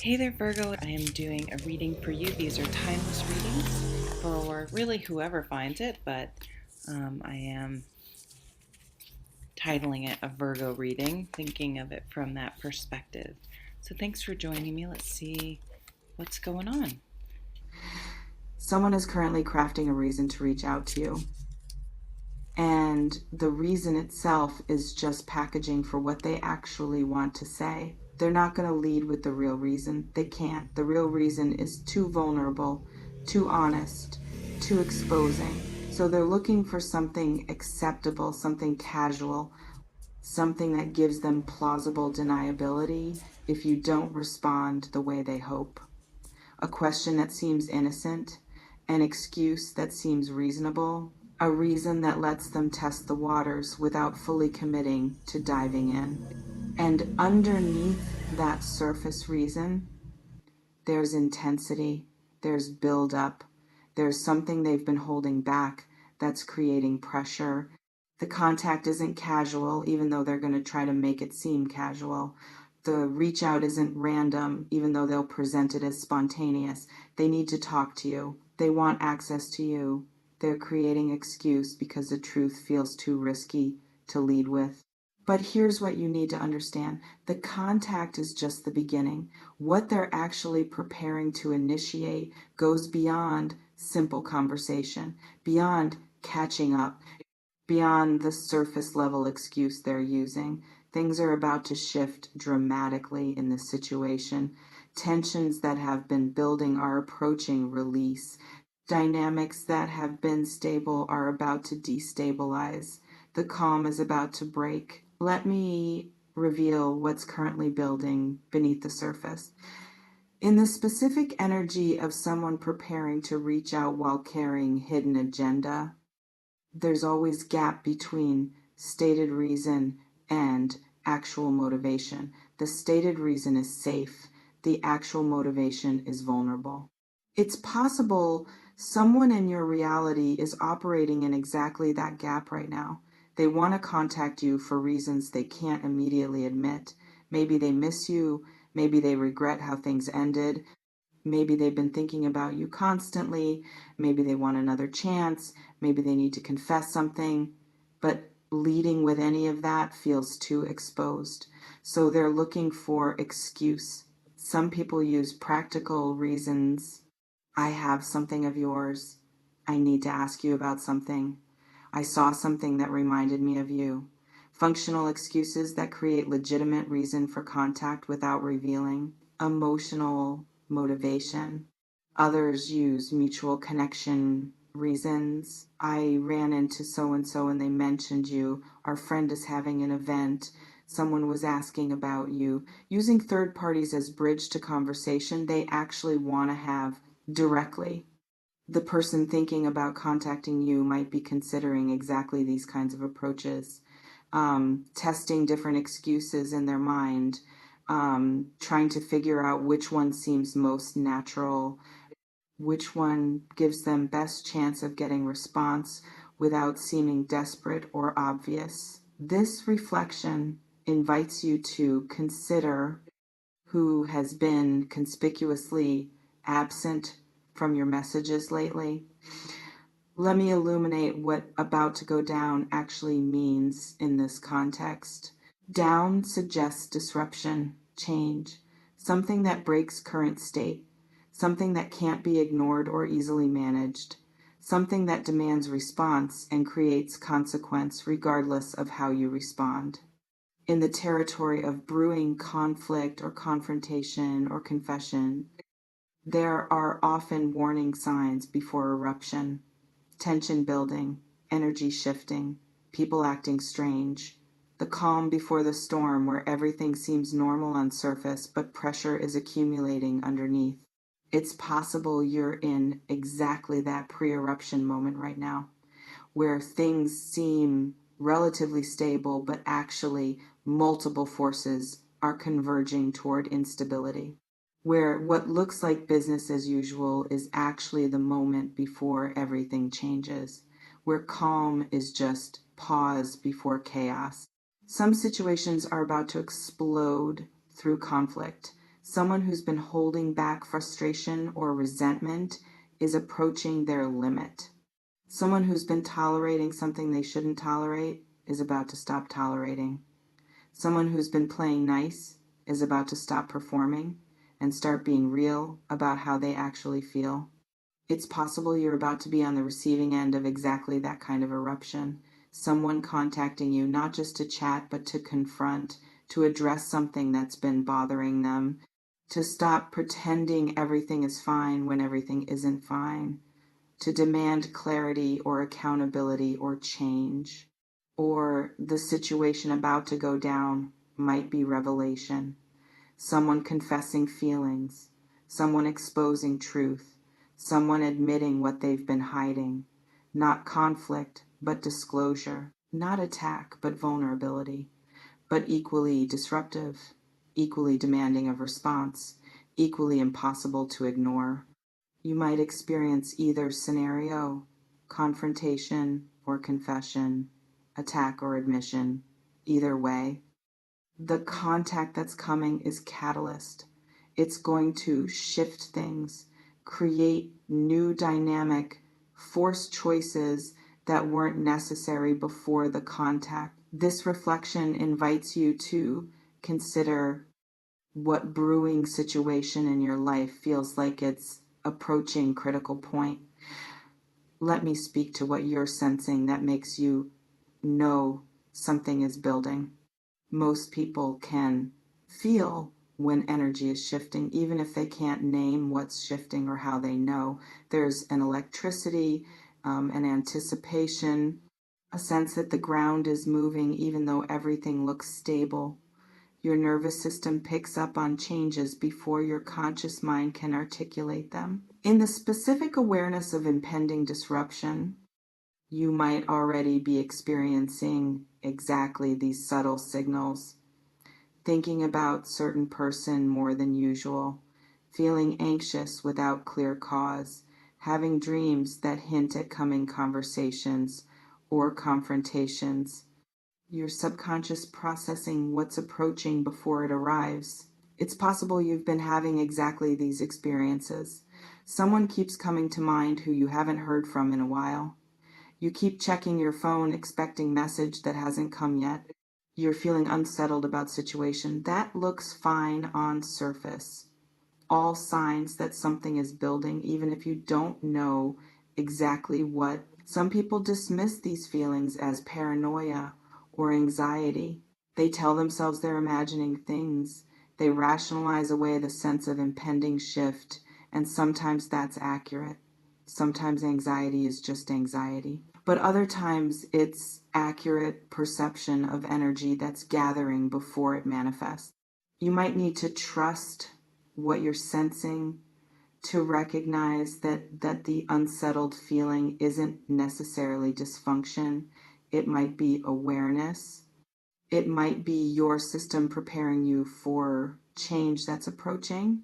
Hey there, Virgo. I am doing a reading for you. These are timeless readings for really whoever finds it, but I am titling it a Virgo reading, thinking of it from that perspective. So thanks for joining me. Let's see what's going on. Someone is currently crafting a reason to reach out to you. And the reason itself is just packaging for what they actually want to say. They're not going to lead with the real reason. They can't. The real reason is too vulnerable, too honest, too exposing. So they're looking for something acceptable, something casual, something that gives them plausible deniability if you don't respond the way they hope. A question that seems innocent, an excuse that seems reasonable, a reason that lets them test the waters without fully committing to diving in. And underneath that surface reason, there's intensity, there's buildup, there's something they've been holding back that's creating pressure. The contact isn't casual, even though they're going to try to make it seem casual. The reach out isn't random, even though they'll present it as spontaneous. They need to talk to you. They want access to you. They're creating excuse because the truth feels too risky to lead with. But here's what you need to understand. The contact is just the beginning. What they're actually preparing to initiate goes beyond simple conversation, beyond catching up, beyond the surface level excuse they're using. Things are about to shift dramatically in this situation. Tensions that have been building are approaching release. Dynamics that have been stable are about to destabilize. The calm is about to break. Let me reveal what's currently building beneath the surface. In the specific energy of someone preparing to reach out while carrying hidden agenda, there's always gap between stated reason and actual motivation. The stated reason is safe. The actual motivation is vulnerable. It's possible someone in your reality is operating in exactly that gap right now. They want to contact you for reasons they can't immediately admit. Maybe they miss you. Maybe they regret how things ended. Maybe they've been thinking about you constantly. Maybe they want another chance. Maybe they need to confess something. But leading with any of that feels too exposed. So they're looking for excuse. Some people use practical reasons. I have something of yours. I need to ask you about something. I saw something that reminded me of you. Functional excuses that create legitimate reason for contact without revealing. Emotional motivation. Others use mutual connection reasons. I ran into so and so and they mentioned you. Our friend is having an event. Someone was asking about you. Using third parties as bridge to conversation they actually want to have directly. The person thinking about contacting you might be considering exactly these kinds of approaches, testing different excuses in their mind, trying to figure out which one seems most natural, which one gives them best chance of getting response without seeming desperate or obvious. This reflection invites you to consider who has been conspicuously absent from your messages lately. Let me illuminate what about to go down actually means in this context. Down suggests disruption, change, something that breaks current state, something that can't be ignored or easily managed, something that demands response and creates consequence regardless of how you respond. In the territory of brewing conflict or confrontation or confession, there are often warning signs before eruption, tension building, energy shifting, people acting strange, the calm before the storm where everything seems normal on surface but pressure is accumulating underneath. It's possible you're in exactly that pre-eruption moment right now, where things seem relatively stable but actually multiple forces are converging toward instability, where what looks like business as usual is actually the moment before everything changes, where calm is just pause before chaos. Some situations are about to explode through conflict. Someone who's been holding back frustration or resentment is approaching their limit. Someone who's been tolerating something they shouldn't tolerate is about to stop tolerating. Someone who's been playing nice is about to stop performing and start being real about how they actually feel. It's possible you're about to be on the receiving end of exactly that kind of eruption. Someone contacting you not just to chat, but to confront, to address something that's been bothering them, to stop pretending everything is fine when everything isn't fine, to demand clarity or accountability or change. Or the situation about to go down might be revelation, someone confessing feelings, someone exposing truth, someone admitting what they've been hiding. Not conflict, but disclosure. Not attack, but vulnerability. But equally disruptive, equally demanding of response, equally impossible to ignore. You might experience either scenario, confrontation or confession, attack or admission. Either way, the contact that's coming is catalyst. It's going to shift things, create new dynamic, force choices that weren't necessary before the contact. This reflection invites you to consider what brewing situation in your life feels like it's approaching critical point. Let me speak to what you're sensing that makes you know something is building. Most people can feel when energy is shifting, even if they can't name what's shifting or how they know. There's an electricity, an anticipation, a sense that the ground is moving even though everything looks stable. Your nervous system picks up on changes before your conscious mind can articulate them. In the specific awareness of impending disruption, you might already be experiencing exactly these subtle signals. Thinking about certain person more than usual, feeling anxious without clear cause, having dreams that hint at coming conversations or confrontations, your subconscious processing what's approaching before it arrives. It's possible you've been having exactly these experiences. Someone keeps coming to mind who you haven't heard from in a while. You keep checking your phone expecting message that hasn't come yet. You're feeling unsettled about situation. That looks fine on surface. All signs that something is building, even if you don't know exactly what. Some people dismiss these feelings as paranoia or anxiety. They tell themselves they're imagining things. They rationalize away the sense of impending shift, and sometimes that's accurate. Sometimes anxiety is just anxiety. But other times it's accurate perception of energy that's gathering before it manifests. You might need to trust what you're sensing, to recognize that the unsettled feeling isn't necessarily dysfunction. It might be awareness. It might be your system preparing you for change that's approaching.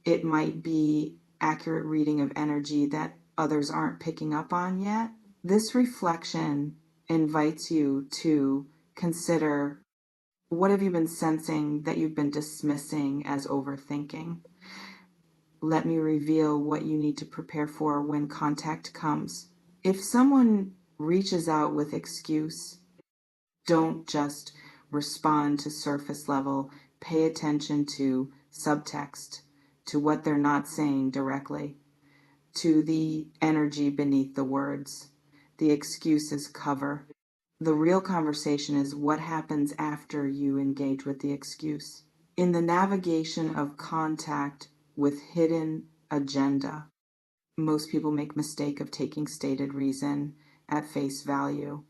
It might be accurate reading of energy that others aren't picking up on yet. This reflection invites you to consider, what have you been sensing that you've been dismissing as overthinking? Let me reveal what you need to prepare for when contact comes. If someone reaches out with excuse, don't just respond to surface level. Pay attention to subtext, to what they're not saying directly, to the energy beneath the words. The excuses cover. The real conversation is what happens after you engage with the excuse. In the navigation of contact with hidden agenda, most people make mistake of taking stated reason at face value.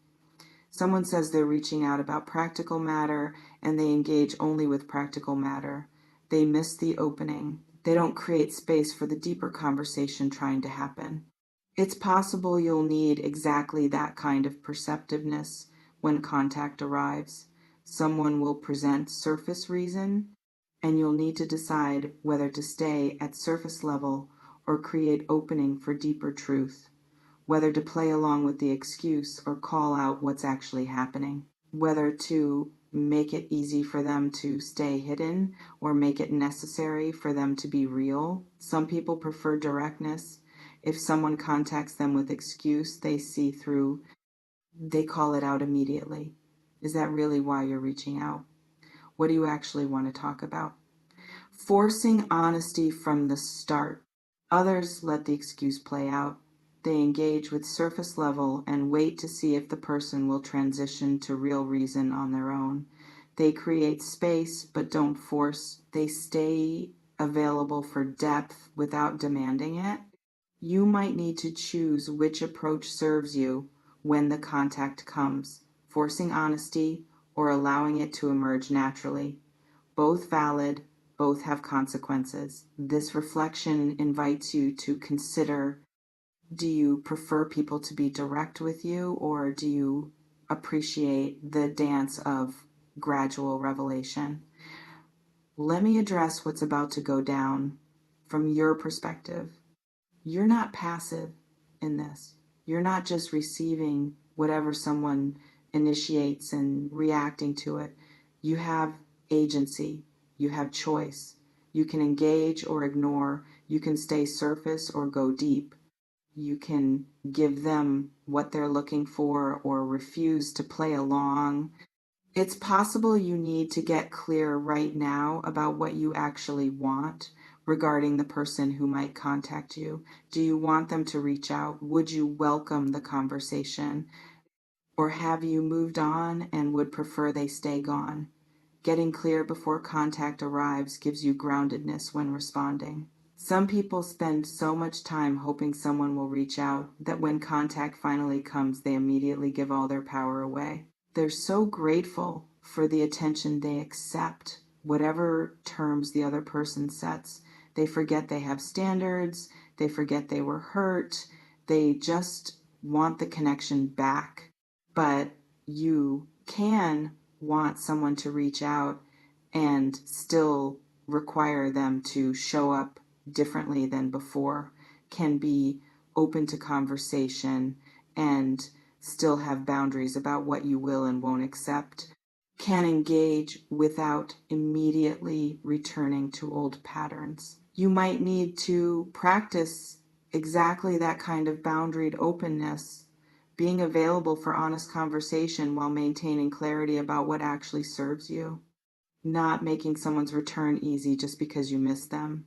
Someone says they're reaching out about practical matter and they engage only with practical matter. They miss the opening. They don't create space for the deeper conversation trying to happen. It's possible you'll need exactly that kind of perceptiveness when contact arrives. Someone will present surface reason, and you'll need to decide whether to stay at surface level or create opening for deeper truth, whether to play along with the excuse or call out what's actually happening, whether to make it easy for them to stay hidden or make it necessary for them to be real. Some people prefer directness. If someone contacts them with excuse, they see through, they call it out immediately. Is that really why you're reaching out? What do you actually want to talk about? Forcing honesty from the start. Others let the excuse play out. They engage with surface level and wait to see if the person will transition to real reason on their own. They create space but don't force. They stay available for depth without demanding it. You might need to choose which approach serves you when the contact comes, forcing honesty or allowing it to emerge naturally. Both valid, both have consequences. This reflection invites you to consider, do you prefer people to be direct with you, or do you appreciate the dance of gradual revelation? Let me address what's about to go down from your perspective. You're not passive in this. You're not just receiving whatever someone initiates and reacting to it. You have agency. You have choice. You can engage or ignore. You can stay surface or go deep. You can give them what they're looking for or refuse to play along. It's possible you need to get clear right now about what you actually want regarding the person who might contact you. Do you want them to reach out? Would you welcome the conversation? Or have you moved on and would prefer they stay gone? Getting clear before contact arrives gives you groundedness when responding. Some people spend so much time hoping someone will reach out that when contact finally comes, they immediately give all their power away. They're so grateful for the attention they accept, whatever terms the other person sets. They forget they have standards, they forget they were hurt, they just want the connection back. But you can want someone to reach out and still require them to show up differently than before, can be open to conversation and still have boundaries about what you will and won't accept, can engage without immediately returning to old patterns. You might need to practice exactly that kind of boundaried openness, being available for honest conversation while maintaining clarity about what actually serves you, not making someone's return easy just because you miss them,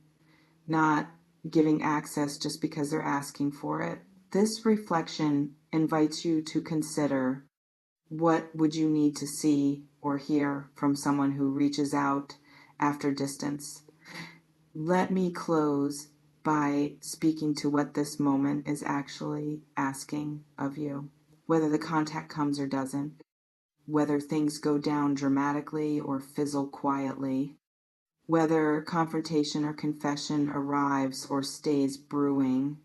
not giving access just because they're asking for it. This reflection invites you to consider, what would you need to see or hear from someone who reaches out after distance? Let me close by speaking to what this moment is actually asking of you. Whether the contact comes or doesn't, whether things go down dramatically or fizzle quietly, whether confrontation or confession arrives or stays brewing,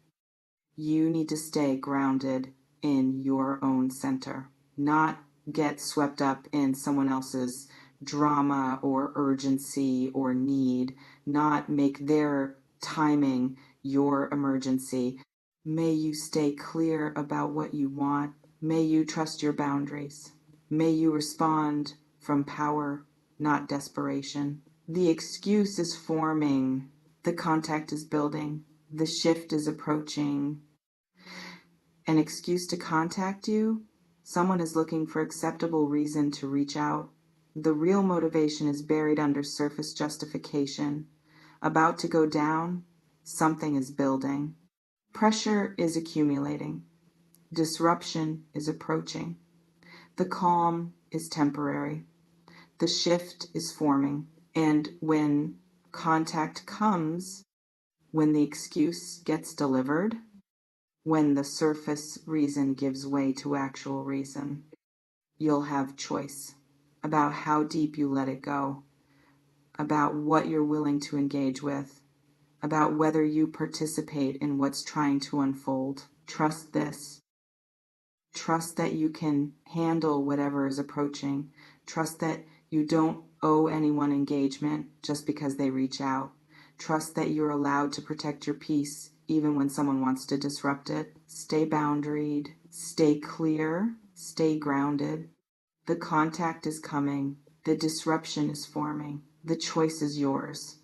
you need to stay grounded in your own center, not get swept up in someone else's drama or urgency or need, not make their timing your emergency. May you stay clear about what you want. May you trust your boundaries. May you respond from power, not desperation. The excuse is forming, the contact is building, the shift is approaching. An excuse to contact you? Someone is looking for acceptable reason to reach out. The real motivation is buried under surface justification. About to go down, something is building. Pressure is accumulating. Disruption is approaching. The calm is temporary. The shift is forming. And when contact comes, when the excuse gets delivered, when the surface reason gives way to actual reason, you'll have choice about how deep you let it go, about what you're willing to engage with, about whether you participate in what's trying to unfold. Trust this. Trust that you can handle whatever is approaching. Trust that you don't owe anyone engagement just because they reach out. Trust that you're allowed to protect your peace even when someone wants to disrupt it. Stay boundaried, stay clear, stay grounded. The contact is coming. The disruption is forming. The choice is yours.